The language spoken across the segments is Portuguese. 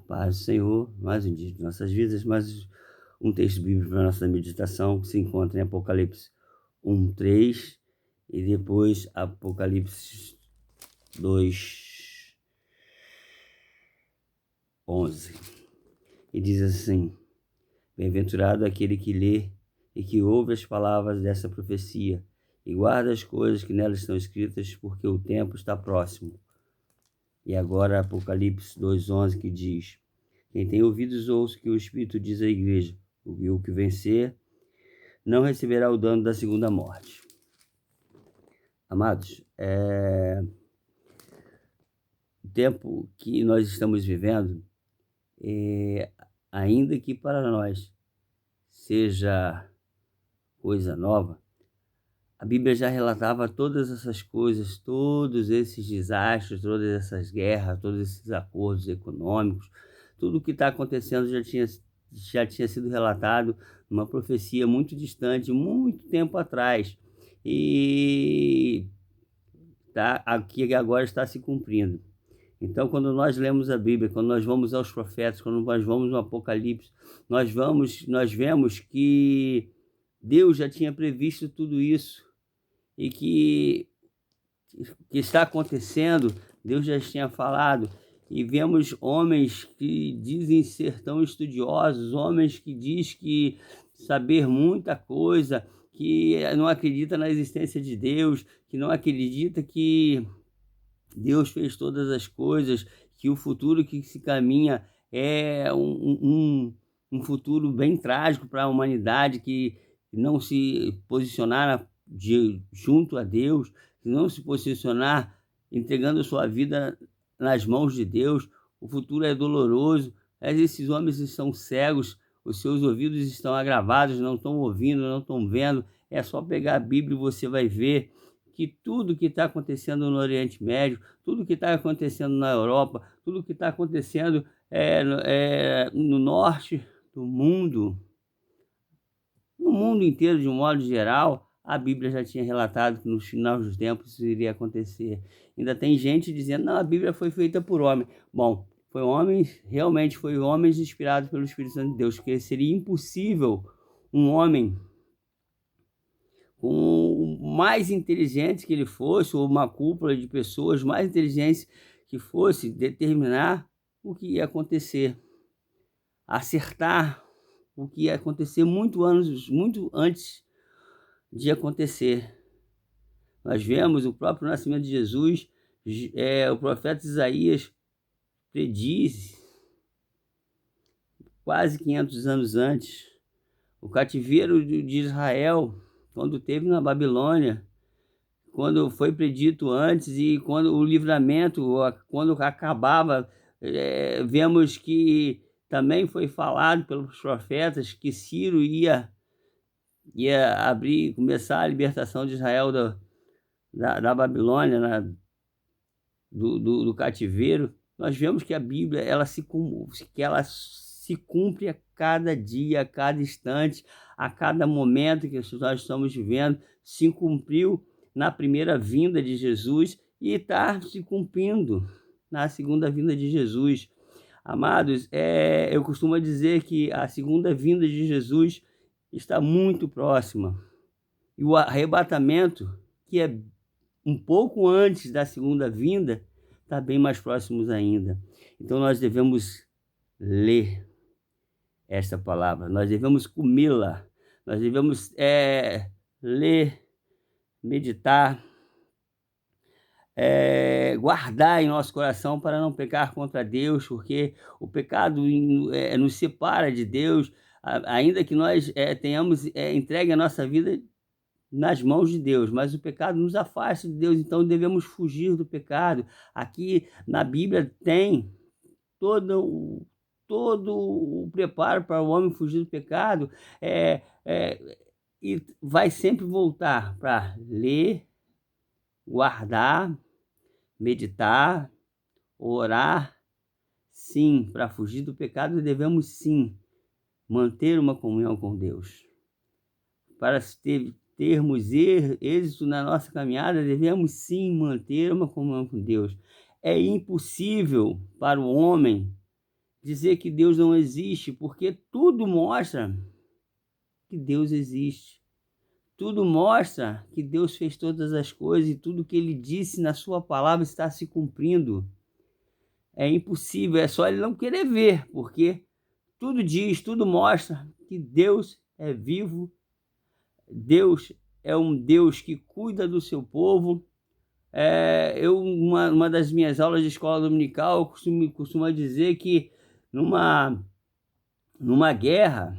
Paz do Senhor, mais um dia de nossas vidas, mais um texto bíblico para nossa meditação, que se encontra em Apocalipse 1:3 e depois Apocalipse 2:11. E diz assim: Bem-aventurado aquele que lê e que ouve as palavras dessa profecia e guarda as coisas que nelas estão escritas, porque o tempo está próximo. E agora Apocalipse 2:11, que diz: Quem tem ouvidos ouça o que o Espírito diz à igreja. O que vencer não receberá o dano da segunda morte. Amados, o tempo que nós estamos vivendo, ainda que para nós seja coisa nova, a Bíblia já relatava todas essas coisas, todos esses desastres, todas essas guerras, todos esses acordos econômicos, tudo o que está acontecendo já tinha sido relatado numa profecia muito distante, muito tempo atrás. E aqui agora está se cumprindo. Então, quando nós lemos a Bíblia, quando nós vamos aos profetas, quando nós vamos no Apocalipse, nós vemos que Deus já tinha previsto tudo isso e que está acontecendo, Deus já tinha falado. E vemos homens que dizem ser tão estudiosos, homens que diz que saber muita coisa, que não acredita na existência de Deus, que não acredita que Deus fez todas as coisas, que o futuro que se caminha é um futuro bem trágico para a humanidade, que não se posicionar junto a Deus, que não se posicionar entregando a sua vida nas mãos de Deus. O futuro é doloroso. Esses homens estão cegos, os seus ouvidos estão agravados, não estão ouvindo, não estão vendo. É só pegar a Bíblia e você vai ver que tudo que está acontecendo no Oriente Médio, tudo que está acontecendo na Europa, tudo que está acontecendo no norte do mundo, no mundo inteiro de um modo geral, a Bíblia já tinha relatado que no final dos tempos isso iria acontecer. Ainda tem gente dizendo: não, a Bíblia foi feita por homem. Bom, realmente foi homens inspirados pelo Espírito Santo de Deus, porque seria impossível um homem, com o mais inteligente que ele fosse, ou uma cúpula de pessoas mais inteligentes que fosse, determinar o que ia acontecer, acertar o que ia acontecer muito antes de acontecer. Nós vemos o próprio nascimento de Jesus, o profeta Isaías prediz quase 500 anos antes, o cativeiro de Israel, quando teve na Babilônia, quando foi predito antes, e quando o livramento, quando acabava, vemos que também foi falado pelos profetas que Ciro ia começar a libertação de Israel da Babilônia, do cativeiro. Nós vemos que a Bíblia ela se cumpre a cada dia, a cada instante, a cada momento que nós estamos vivendo. Se cumpriu na primeira vinda de Jesus e está se cumprindo na segunda vinda de Jesus. Amados, eu costumo dizer que a segunda vinda de Jesus está muito próxima. E o arrebatamento, que é um pouco antes da segunda vinda, está bem mais próximos ainda. Então nós devemos ler esta palavra, nós devemos comê-la, nós devemos ler, meditar, guardar em nosso coração para não pecar contra Deus, porque o pecado nos separa de Deus, ainda que nós tenhamos entregue a nossa vida nas mãos de Deus, mas o pecado nos afasta de Deus, então devemos fugir do pecado. Aqui na Bíblia tem todo o preparo para o homem fugir do pecado, e vai sempre voltar para ler, guardar, meditar, orar. Sim, para fugir do pecado devemos sim manter uma comunhão com Deus. Para termos êxito na nossa caminhada, devemos sim manter uma comunhão com Deus. É impossível para o homem dizer que Deus não existe, porque tudo mostra que Deus existe. Tudo mostra que Deus fez todas as coisas e tudo que ele disse na sua palavra está se cumprindo. É impossível, é só ele não querer ver, porque tudo diz, tudo mostra que Deus é vivo, Deus é um Deus que cuida do seu povo. Uma das minhas aulas de escola dominical, eu costumo dizer que numa guerra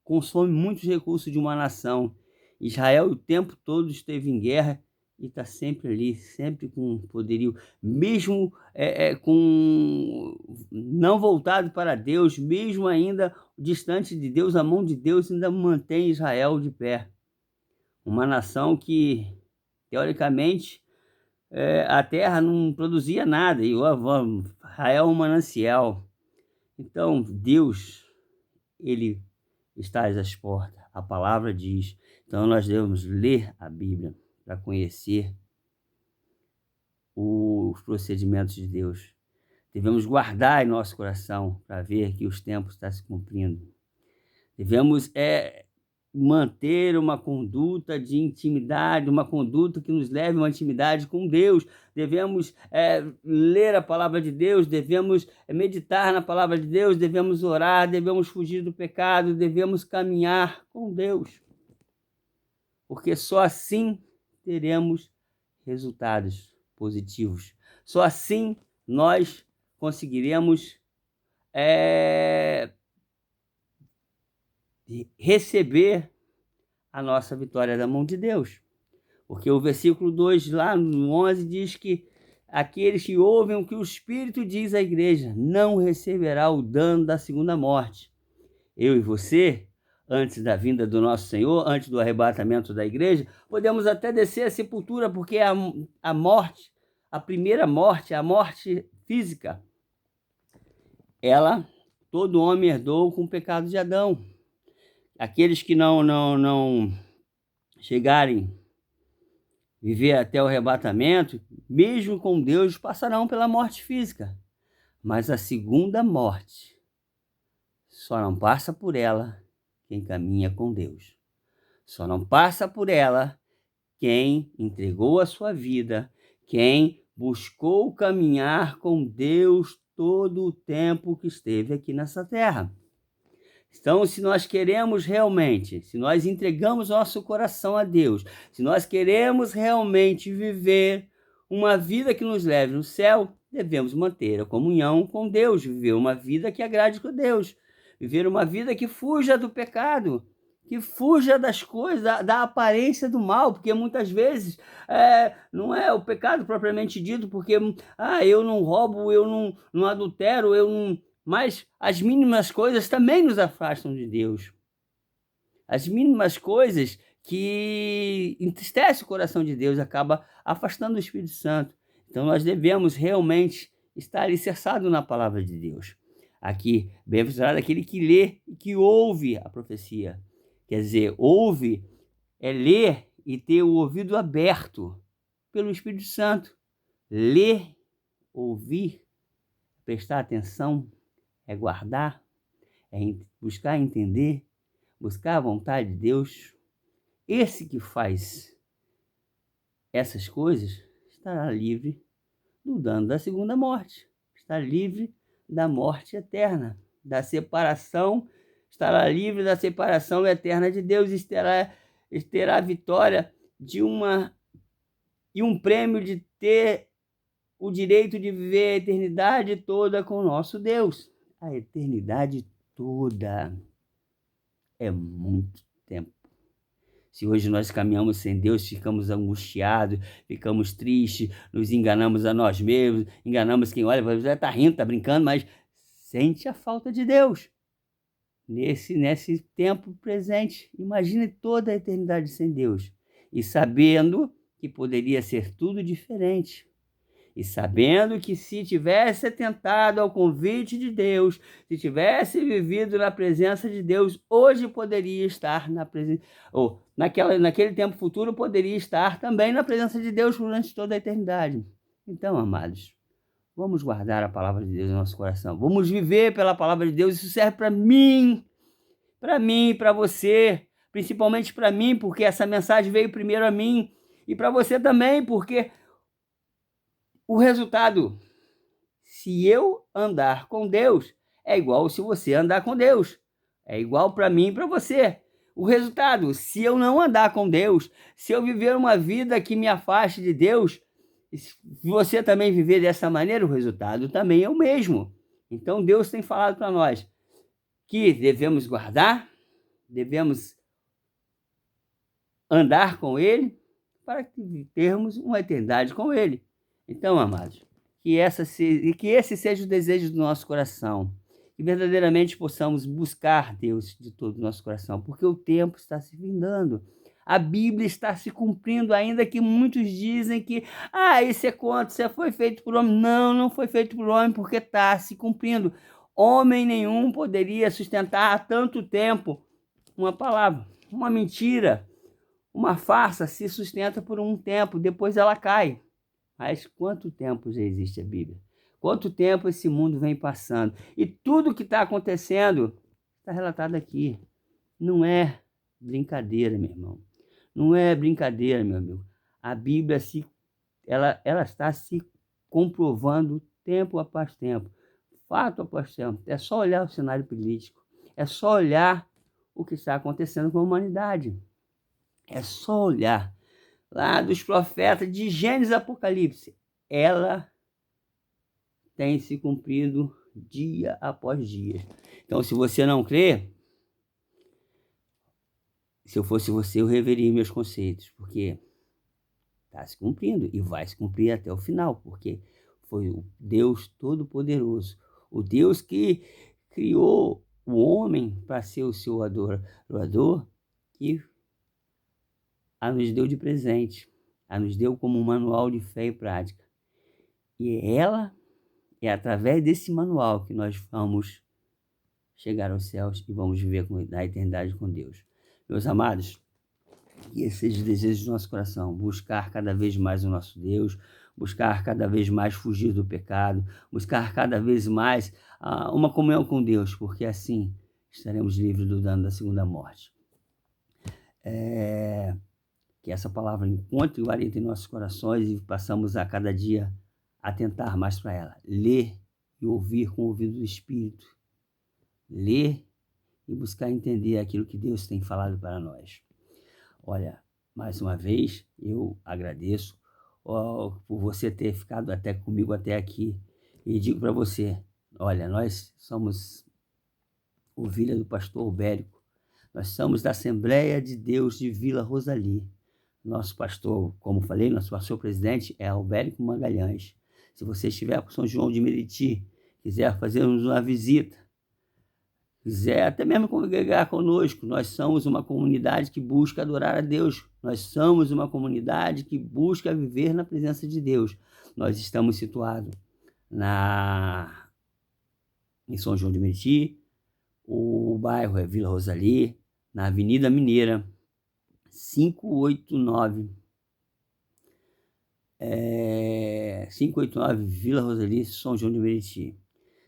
consome muitos recursos de uma nação. Israel o tempo todo esteve em guerra e está sempre ali, sempre com poderio, mesmo com não voltado para Deus, mesmo ainda distante de Deus, a mão de Deus ainda mantém Israel de pé. Uma nação que, teoricamente, a terra não produzia nada, e Israel é um manancial. Então, Deus, ele está às portas, a palavra diz. Então, nós devemos ler a Bíblia para conhecer os procedimentos de Deus. Devemos guardar em nosso coração para ver que os tempos estão se cumprindo. Devemos manter uma conduta de intimidade, uma conduta que nos leve a uma intimidade com Deus. Devemos ler a palavra de Deus, devemos meditar na palavra de Deus, devemos orar, devemos fugir do pecado, devemos caminhar com Deus. Porque só assim teremos resultados positivos. Só assim nós conseguiremos receber a nossa vitória da mão de Deus. Porque o versículo 2, lá no 11, diz que aqueles que ouvem o que o Espírito diz à igreja não receberá o dano da segunda morte. Eu e você, antes da vinda do nosso Senhor, antes do arrebatamento da igreja, podemos até descer à sepultura, porque a morte, a primeira morte, a morte física, todo homem herdou com o pecado de Adão. Aqueles que não chegarem a viver até o arrebatamento, mesmo com Deus, passarão pela morte física. Mas a segunda morte, só não passa por ela quem caminha com Deus. Só não passa por ela quem entregou a sua vida, quem buscou caminhar com Deus todo o tempo que esteve aqui nessa terra. Então, se nós queremos realmente, se nós entregamos nosso coração a Deus, se nós queremos realmente viver uma vida que nos leve no céu, devemos manter a comunhão com Deus, viver uma vida que agrade a Deus, viver uma vida que fuja do pecado, que fuja das coisas, da aparência do mal, porque muitas vezes não é o pecado propriamente dito, porque eu não roubo, eu não adultero, mas as mínimas coisas também nos afastam de Deus. As mínimas coisas que entristecem o coração de Deus acaba afastando o Espírito Santo. Então nós devemos realmente estar alicerçados na palavra de Deus. Aqui, bem-aventurado aquele que lê e que ouve a profecia. Quer dizer, ouve é ler e ter o ouvido aberto pelo Espírito Santo. Ler, ouvir, prestar atenção, é guardar, é buscar entender, buscar a vontade de Deus. Esse que faz essas coisas estará livre do dano da segunda morte, está livre da morte eterna, da separação, estará livre da separação eterna de Deus e terá a vitória de um prêmio de ter o direito de viver a eternidade toda com o nosso Deus. A eternidade toda é muito tempo. Se hoje nós caminhamos sem Deus, ficamos angustiados, ficamos tristes, nos enganamos a nós mesmos, enganamos quem olha, você está rindo, está brincando, mas sente a falta de Deus. Nesse tempo presente, imagine toda a eternidade sem Deus. E sabendo que poderia ser tudo diferente. E sabendo que se tivesse atentado ao convite de Deus, se tivesse vivido na presença de Deus, hoje poderia estar na presença, ou naquele tempo futuro poderia estar também na presença de Deus durante toda a eternidade. Então, amados, Vamos guardar a palavra de Deus no nosso coração. Vamos viver pela palavra de Deus. Isso serve para mim, para você, principalmente para mim, porque essa mensagem veio primeiro a mim e para você também, porque o resultado, se eu andar com Deus, é igual se você andar com Deus. É igual para mim e para você. O resultado, se eu não andar com Deus, se eu viver uma vida que me afaste de Deus, se você também viver dessa maneira, o resultado também é o mesmo. Então Deus tem falado para nós que devemos guardar, devemos andar com Ele, para termos uma eternidade com Ele. Então, amados, que esse seja o desejo do nosso coração, que verdadeiramente possamos buscar Deus de todo o nosso coração, porque o tempo está se findando. A Bíblia está se cumprindo, ainda que muitos dizem que isso é contra, isso foi feito por homem. Não, não foi feito por homem, porque está se cumprindo. Homem nenhum poderia sustentar há tanto tempo uma palavra, uma mentira, uma farsa se sustenta por um tempo, depois ela cai. Mas quanto tempo já existe a Bíblia? Quanto tempo esse mundo vem passando? E tudo que está acontecendo está relatado aqui. Não é brincadeira, meu irmão. Não é brincadeira, meu amigo. A Bíblia ela está se comprovando tempo após tempo, fato após tempo. É só olhar o cenário político. É só olhar o que está acontecendo com a humanidade. É só olhar lá dos profetas de Gênesis e Apocalipse. Ela tem se cumprido dia após dia. Então, se você não crê, se eu fosse você, eu reveria meus conceitos, porque está se cumprindo e vai se cumprir até o final, porque foi o Deus Todo-Poderoso, o Deus que criou o homem para ser o seu adorador, que a nos deu de presente, a nos deu como um manual de fé e prática. E é através desse manual que nós vamos chegar aos céus e vamos viver na eternidade com Deus. Meus amados, que esse seja o desejo do nosso coração, buscar cada vez mais o nosso Deus, buscar cada vez mais fugir do pecado, buscar cada vez mais uma comunhão com Deus, porque assim estaremos livres do dano da segunda morte. Que essa palavra encontre guarida em nossos corações e passamos a cada dia atentar mais para ela. Ler e ouvir com o ouvido do Espírito. Ler e buscar entender aquilo que Deus tem falado para nós. Olha, mais uma vez, eu agradeço por você ter ficado comigo até aqui. E digo para você, olha, nós somos ovelha do pastor Albérico. Nós somos da Assembleia de Deus de Vila Rosali. Nosso pastor, como falei, nosso pastor presidente é Albérico Magalhães. Se você estiver com São João de Meriti, quiser fazermos uma visita, quiser até mesmo congregar conosco, nós somos uma comunidade que busca adorar a Deus. Nós somos uma comunidade que busca viver na presença de Deus. Nós estamos situados em São João de Meriti, o bairro é Vila Rosali, na Avenida Mineira, 589 Vila Rosali, São João de Meriti.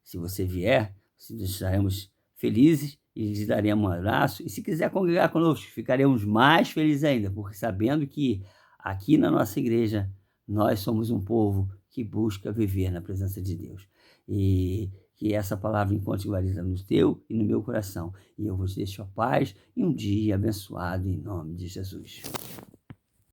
Se você vier, estaremos felizes e lhes daremos um abraço. E se quiser congregar conosco, ficaremos mais felizes ainda, porque sabendo que aqui na nossa igreja nós somos um povo que busca viver na presença de Deus. E que essa palavra encontre guarida no teu e no meu coração. E eu vos deixo a paz e um dia abençoado em nome de Jesus.